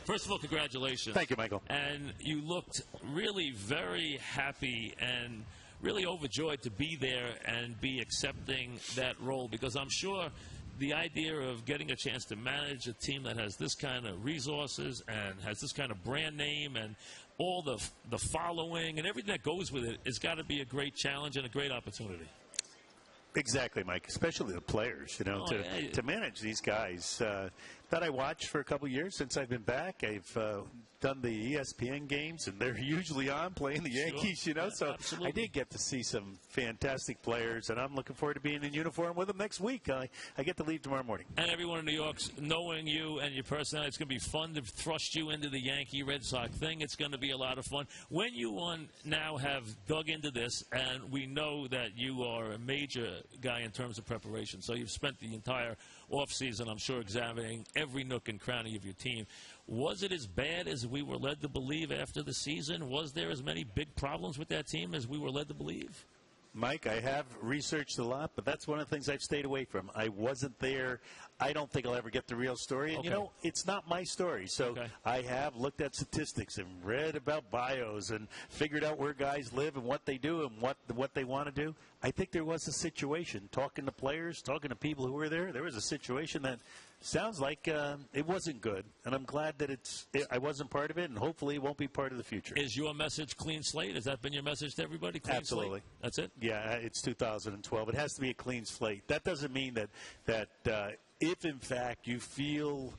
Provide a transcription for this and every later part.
First of all, congratulations. Thank you, Michael. And you looked really very happy and really overjoyed to be there and be accepting that role, because I'm sure the idea of getting a chance to manage a team that has this kind of resources and has this kind of brand name and all the following and everything that goes with it has got to be a great challenge and a great opportunity. Exactly, Mike, especially the players, to manage these guys that I watched for a couple of years since I've been back. I've done the ESPN games, and they're usually on playing the Yankees, so absolutely. I did get to see some fantastic players, and I'm looking forward to being in uniform with them next week. I get to leave tomorrow morning. And everyone in New York's knowing you and your personality, it's going to be fun to thrust you into the Yankee Red Sox thing. It's going to be a lot of fun. When you now have dug into this, and we know that you are a major guy in terms of preparation, so you've spent the entire offseason, I'm sure, examining every nook and cranny of your team. Was it as bad as we were led to believe after the season? Was there as many big problems with that team as we were led to believe? Mike, I have researched a lot, but that's one of the things I've stayed away from. I wasn't there. I don't think I'll ever get the real story. And, it's not my story. So I have looked at statistics and read about bios and figured out where guys live and what they do and what they want to do. I think there was a situation, talking to players, talking to people who were there, there was a situation that sounds like it wasn't good. And I'm glad that I wasn't part of it, and hopefully it won't be part of the future. Is your message clean slate? Has that been your message to everybody? Clean Absolutely. Slate? That's it? Yeah, it's 2012. It has to be a clean slate. That doesn't mean that if, in fact, you feel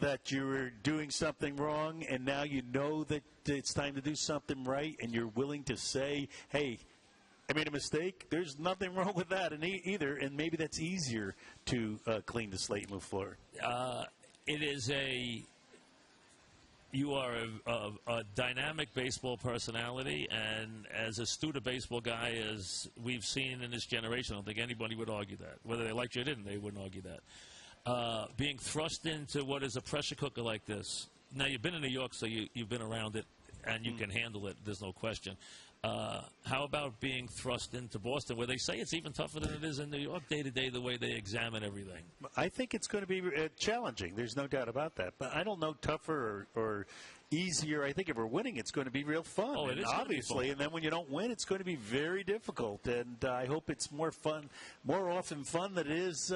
that you're doing something wrong and now you know that it's time to do something right and you're willing to say, hey, I made a mistake. There's nothing wrong with that either, and maybe that's easier to clean the slate and move forward. You are a dynamic baseball personality, and as astute a baseball guy as we've seen in this generation, I don't think anybody would argue that. Whether they liked you or didn't, they wouldn't argue that. Being thrust into what is a pressure cooker like this. Now, you've been in New York, so you've been around it, and you can handle it. There's no question. How about being thrust into Boston, where they say it's even tougher than it is in New York day to day, the way they examine everything? I think it's going to be challenging. There's no doubt about that. But I don't know tougher or easier. I think if we're winning, it's going to be real fun. Oh, it is obviously. And then when you don't win, it's going to be very difficult. And I hope it's more often fun than it is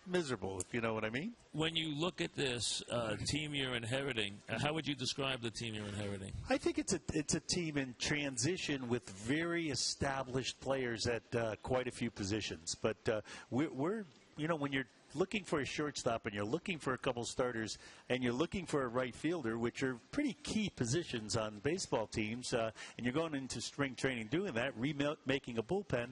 miserable, if you know what I mean. When you look at this team you're inheriting, how would you describe the team you're inheriting? I think it's a team in transition with very established players at quite a few positions. But we're when you're looking for a shortstop and you're looking for a couple starters and you're looking for a right fielder, which are pretty key positions on baseball teams, and you're going into spring training doing that, remaking a bullpen,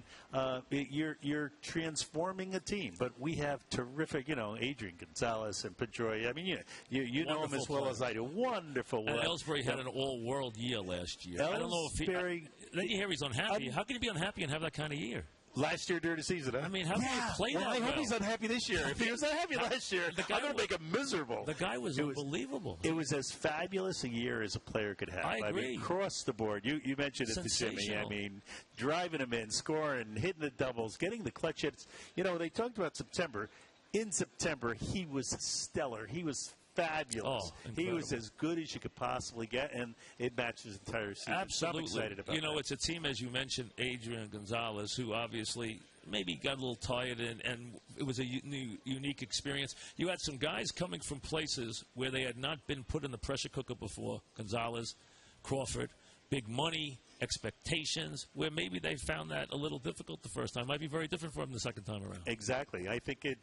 you're transforming a team. But we have terrific, Adrian Gonzalez and Pedroia. I mean, you know him as well as I do. Wonderful. And Ellsbury had an all-world year last year. I don't know if you hear he's unhappy. How can he be unhappy and have that kind of year? Last year during the season, huh? I mean, how can he play that I hope he's unhappy this year. If he was unhappy last year, I'm going to make him miserable. The guy was unbelievable. It was as fabulous a year as a player could have. I agree. Mean, across the board. You mentioned it to Jimmy. I mean, driving him in, scoring, hitting the doubles, getting the clutch hits. They talked about September. In September, he was stellar. He was fabulous. He was as good as you could possibly get, and it matches the entire season. Absolutely. So I'm excited about that. It's a team, as you mentioned, Adrian Gonzalez, who obviously maybe got a little tired, and it was a unique experience. You had some guys coming from places where they had not been put in the pressure cooker before. Gonzalez, Crawford, big money, expectations, where maybe they found that a little difficult the first time. Might be very different for them the second time around. Exactly. I think it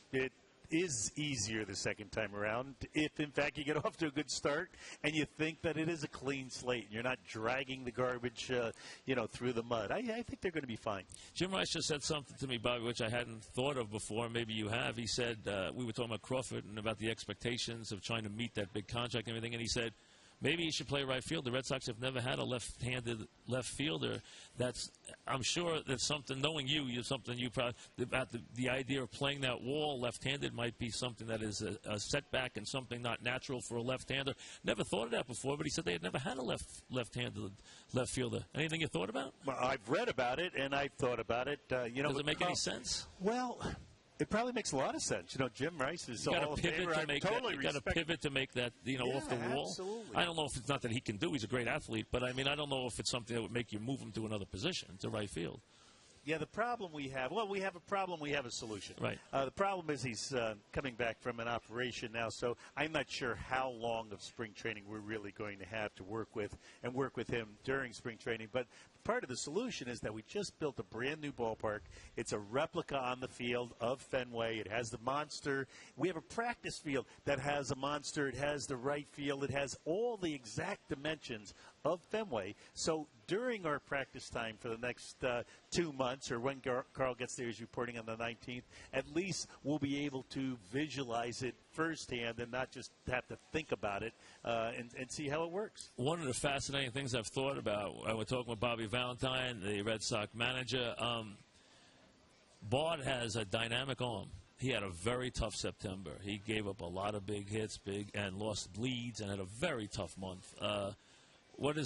is easier the second time around if, in fact, you get off to a good start and you think that it is a clean slate and you're not dragging the garbage, through the mud. I think they're going to be fine. Jim Rice just said something to me, Bobby, which I hadn't thought of before. Maybe you have. He said, we were talking about Crawford and about the expectations of trying to meet that big contract and everything, and he said, maybe he should play right field. The Red Sox have never had a left-handed left fielder. I'm sure that's something, knowing you're something you probably, about the idea of playing that wall left-handed might be something that is a setback and something not natural for a left-hander. Never thought of that before, but he said they had never had a left-handed left fielder. Anything you thought about? Well, I've read about it, and I've thought about it. Does it make any sense? Well, It probably makes a lot of sense. Jim Rice is a Hall of Famer. I totally got to pivot to make that, off the wall. Absolutely. I don't know if it's not that he can do. He's a great athlete, but I don't know if it's something that would make you move him to another position, to right field. Yeah, the problem we have, we have a problem, we have a solution. Right. The problem is he's coming back from an operation now, so I'm not sure how long of spring training we're really going to have to work with him during spring training. But part of the solution is that we just built a brand-new ballpark. It's a replica on the field of Fenway. It has the monster. We have a practice field that has a monster. It has the right field. It has all the exact dimensions of Fenway. So during our practice time for the next 2 months, or when Carl gets there, he's reporting on the 19th, at least we'll be able to visualize it firsthand and not just have to think about it and see how it works. One of the fascinating things I've thought about, I was talking with Bobby Valentine, the Red Sox manager. Bart has a dynamic arm. He had a very tough September. He gave up a lot of big hits, and lost leads, and had a very tough month. What do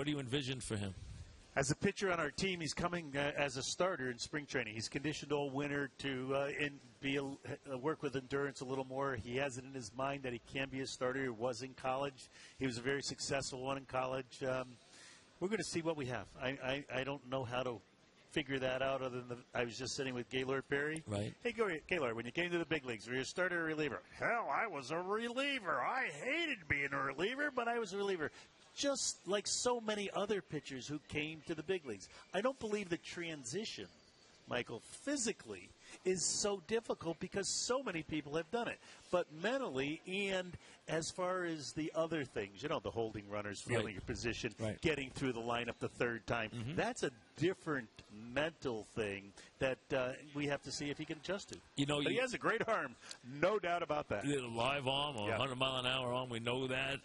you envision for him? As a pitcher on our team, he's coming as a starter in spring training. He's conditioned all winter to work with endurance a little more. He has it in his mind that he can be a starter. He was in college. He was a very successful one in college. We're going to see what we have. I don't know how to figure that out other than I was just sitting with Gaylord Perry. Right. Hey, Gaylord, when you came to the big leagues, were you a starter or reliever? Hell, I was a reliever. I hated being a reliever, but I was a reliever. Just like so many other pitchers who came to the big leagues. I don't believe the transition, Michael, physically is so difficult because so many people have done it. But mentally and as far as the other things, the holding runners, feeling your position, getting through the lineup the third time, that's a different mental thing that we have to see if he can adjust to. But he has a great arm, no doubt about that. A live arm or 100-mile-an-hour arm, we know that.